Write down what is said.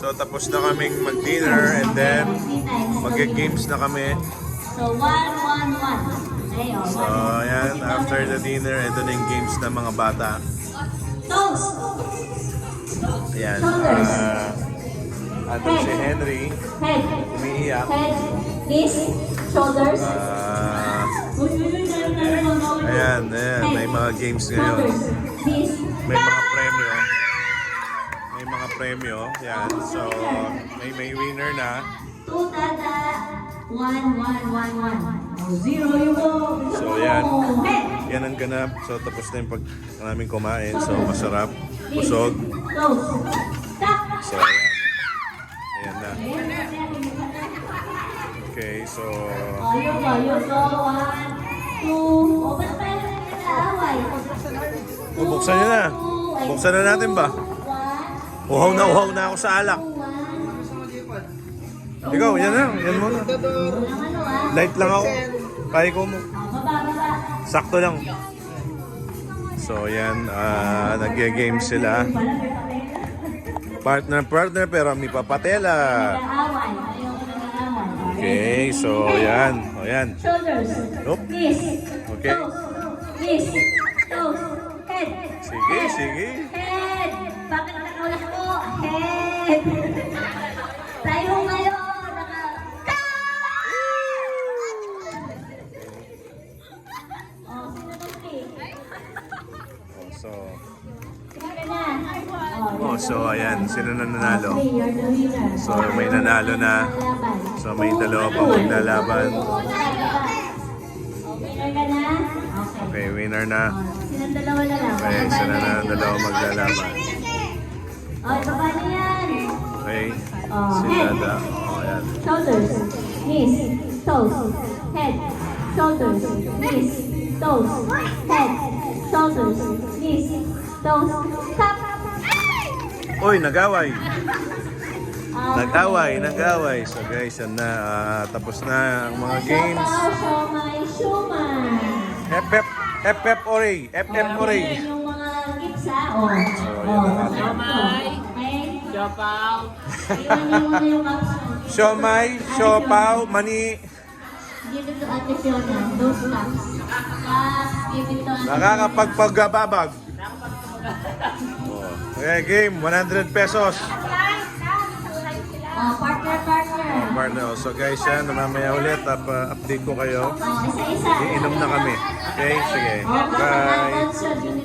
So tapos na kaming mag-dinner and then mag-games na kami. So, 1, 1, 1. Okay, oh, So ayan, after the dinner, ito na yung games ng mga bata. Toes. Ayan. Shoulders. Andun si Henry, Head. umiiyak. Head. Knees. Shoulders. Ayan, may mga games ngayon. Shoulders. Knees. May mga premyo. May mga premyo. Yan. So, may winner na. 2 dada. 1, 1, 1, 1. 0 yung go. So, yan. Head. Yan ang ganap. So, tapos na yung pag namin kumain. So, masarap. Busog. Toes. Tap. So, ayan. Ayan na. Okay, so... Ayun go. 1, 2. O, ba't tayo nag-aaway? Bubuksan nyo na. Buksan na natin ba? Uhaw na ako sa alak. Ikaw, yan na. Yan muna. Light lang ako. Kaya ko mo. Sakto lang. So, yan. Nag-game sila. Partner pero may papatela. Okay, so yan. O yan. Shoulders. Nope. Knees. Okay. Toes. Knees. Toes. Head. Sige. Head. Bakit nakawala ko? Head. Tayo ngayon. Oh, sino tong So, Sige na. so ayan. Sino na nanalo? Okay, you're the winner. So, may nanalo na. So, may dalawa pa maglalaban. Winner ka na? Okay, winner na. Silang dalawa na lang. Okay, isa na dalawa maglalaban. Oh, paano yan? Okay, Oh, si head. Dada. Oh, ayan. Shoulders, knees, toes, head, shoulders, knees, toes, head, shoulders, knees, toes, tap. Uy, nag-away. Okay. Nag-away. So guys, yan na. Tapos na ang mga games. Shumay. FF Oray. FF Oray. Yung mga gifts ha. Oh. yan ang ating- Shumay. Okay. Siopaw. Iwan niyo muna yung cups. Siomay, siopaw, mani. Give it to Ate Fiona. Those cups. Cups, give it to Ate Nakakapagpagababag. Okay, game. 100 pesos. Oh, partner. Partner. So guys, yan. Mamaya ulit. Update ko kayo. Oh, isa-isa. Iinom na kami. Okay, sige. Oh, Bye. bye.